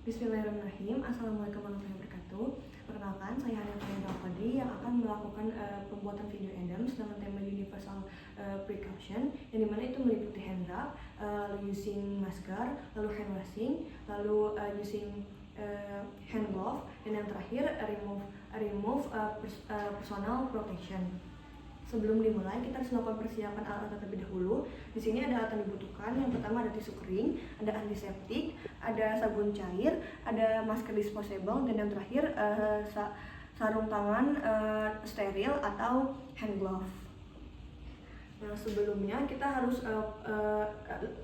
Bismillahirrahmanirrahim. Assalamualaikum warahmatullahi wabarakatuh. Perkenalkan, saya Hania Fahmi Fadli yang akan melakukan pembuatan video Adams dengan tema Universal Precaution, yang dimana itu meliputi hand rub, lalu using masker, lalu hand washing, lalu using hand glove, dan yang terakhir remove personal protection. Sebelum dimulai, kita harus melakukan persiapan alat-alat terlebih dahulu. Di sini ada alat yang dibutuhkan. Yang pertama ada tisu kering, ada antiseptik, ada sabun cair, ada masker disposable, dan yang terakhir sarung tangan steril atau hand glove. Nah, sebelumnya kita harus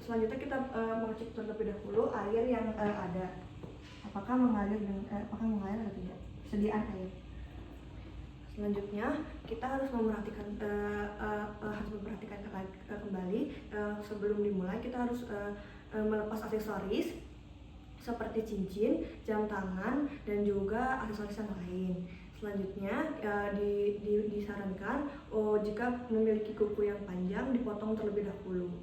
selanjutnya kita mengecek terlebih dahulu air yang ada, apakah mengalir atau tidak, sediaan air. Selanjutnya kita harus memperhatikan kembali sebelum dimulai. Kita harus melepas aksesoris seperti cincin, jam tangan, dan juga aksesoris yang lain. Selanjutnya disarankan jika memiliki kuku yang panjang dipotong terlebih dahulu.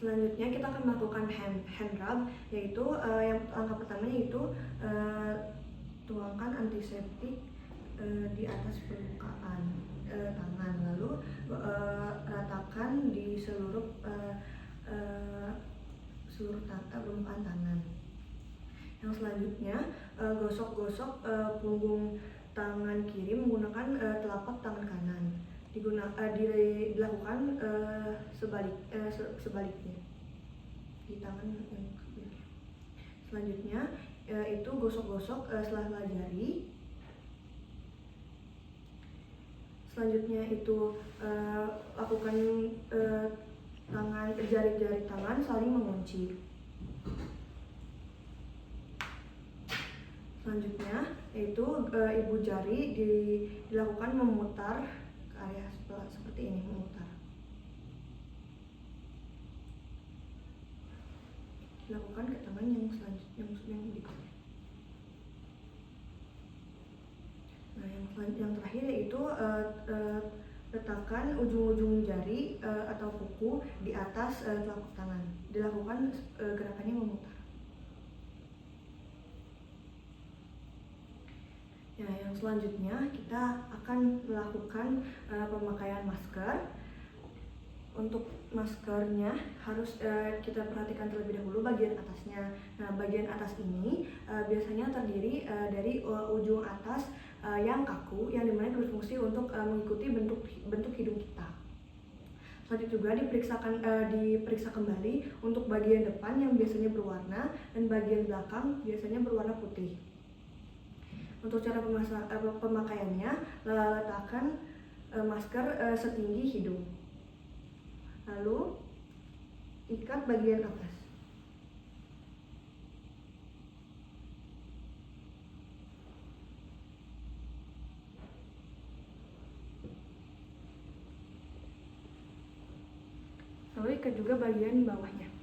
Selanjutnya kita akan melakukan hand rub, yaitu yang langkah pertama yaitu tuangkan antiseptik di atas permukaan tangan, lalu ratakan di seluruh permukaan tangan. Yang selanjutnya gosok-gosok punggung tangan kiri menggunakan telapak tangan kanan. Dilakukan sebaliknya di tangan yang kiri. Selanjutnya itu gosok-gosok sela-sela jari. Selanjutnya itu lakukan jari-jari tangan saling mengunci. Selanjutnya yaitu ibu jari dilakukan memutar ke area seperti ini, memutar. Dilakukan ke tangan yang selanjutnya yang berikutnya. Nah, yang terakhir yaitu letakkan ujung-ujung jari atau kuku di atas telapak tangan. Dilakukan gerakannya memutar. Ya, yang selanjutnya kita akan melakukan pemakaian masker. Untuk maskernya harus kita perhatikan terlebih dahulu bagian atasnya. Nah, bagian atas ini biasanya terdiri dari ujung atas yang kaku, yang dimana berfungsi untuk mengikuti bentuk hidung kita. Selanjutnya juga diperiksa kembali untuk bagian depan yang biasanya berwarna dan bagian belakang biasanya berwarna putih. Untuk cara pemakaiannya, letakkan masker setinggi hidung. Lalu ikat bagian atas. Lalu ikat juga bagian bawahnya.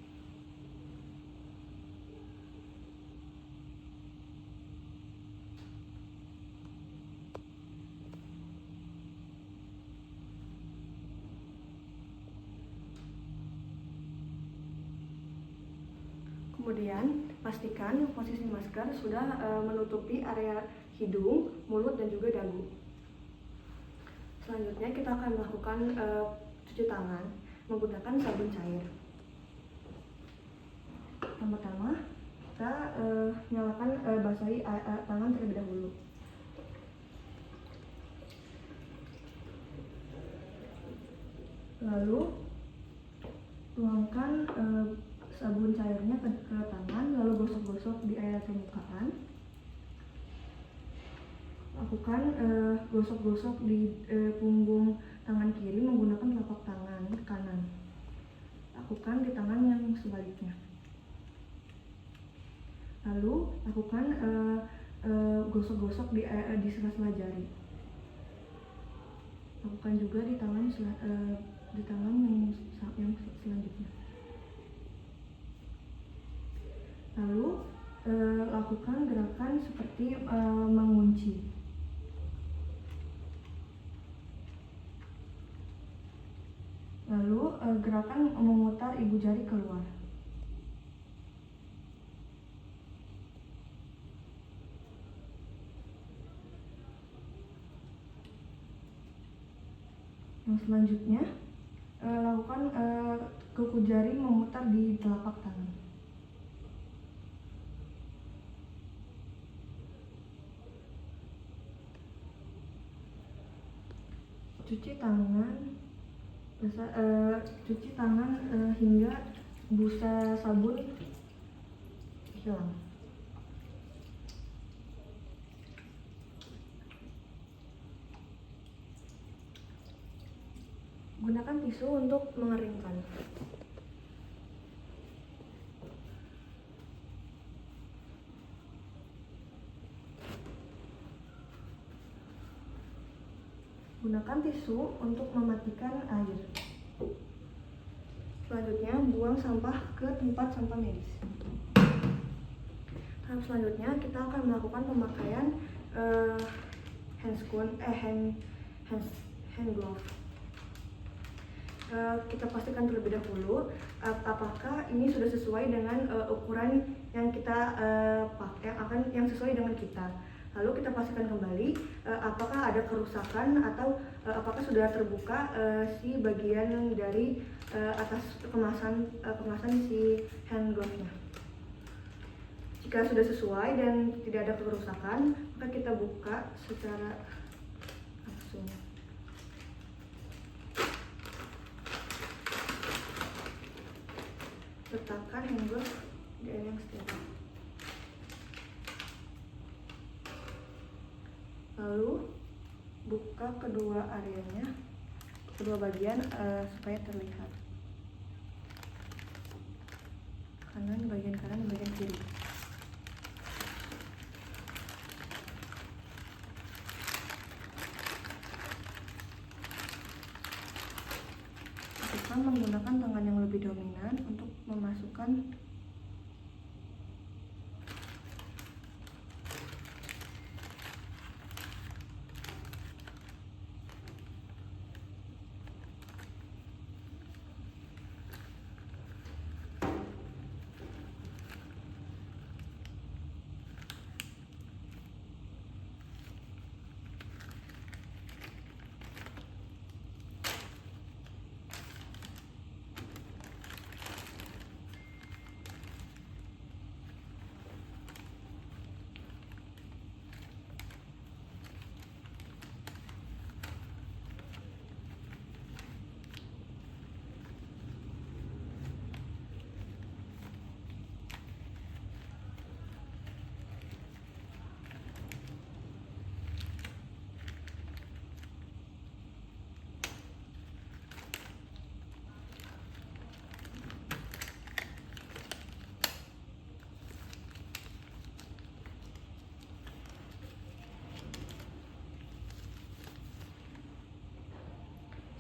Kemudian pastikan posisi masker sudah menutupi area hidung, mulut, dan juga dagu. Selanjutnya kita akan melakukan cuci tangan menggunakan sabun cair. Yang pertama kita nyalakan basahi tangan terlebih dahulu. Lalu tuangkan sabun cairnya ke tangan, lalu gosok-gosok di area permukaan. Lakukan gosok-gosok di punggung tangan kiri menggunakan telapak tangan kanan. Lakukan di tangan yang sebaliknya. Lalu lakukan gosok-gosok di sela-sela jari. Lakukan juga di tangan yang selanjutnya. Lalu lakukan gerakan seperti mengunci. Lalu gerakan memutar ibu jari keluar. Yang selanjutnya, lakukan kuku jari memutar di telapak tangan. Cuci tangan hingga busa sabun hilang. Gunakan tisu untuk mengeringkan. Gunakan tisu untuk mematikan air. Selanjutnya, buang sampah ke tempat sampah medis. Tahap selanjutnya, kita akan melakukan pemakaian hand glove. Kita pastikan terlebih dahulu apakah ini sudah sesuai dengan ukuran yang kita pakai, yang sesuai dengan kita. Lalu kita pastikan kembali apakah ada kerusakan atau apakah sudah terbuka si bagian dari atas kemasan si hand glove-nya. Jika sudah sesuai dan tidak ada kerusakan, maka kita buka secara langsung. Letakkan hand glove di area yang steril. Lalu buka kedua areanya, kedua bagian supaya terlihat. Bagian kanan, bagian kiri. Kita menggunakan tangan yang lebih dominan untuk memasukkan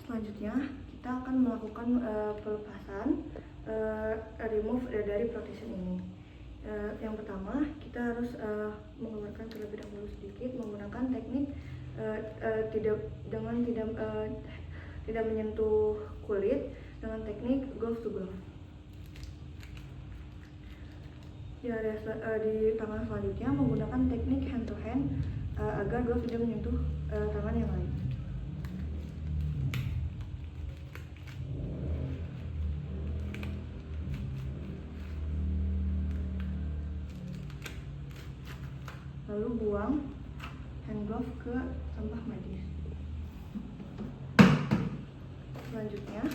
Selanjutnya, kita akan melakukan pelepasan remove dari protection ini. Yang pertama, kita harus mengeluarkan terlebih dahulu sedikit menggunakan teknik tidak menyentuh kulit dengan teknik glove to glove. Di tangan selanjutnya menggunakan teknik hand to hand agar glove tidak menyentuh tangan yang lain. Lalu buang hand glove ke sampah medis. Selanjutnya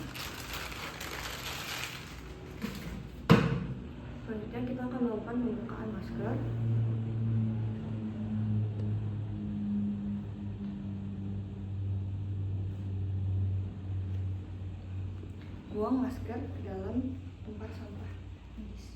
kita akan melakukan pembukaan masker. Buang masker ke dalam tempat sampah medis.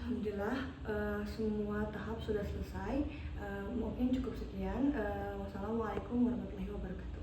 Alhamdulillah semua tahap sudah selesai. Mungkin cukup sekian. Wassalamualaikum warahmatullahi wabarakatuh.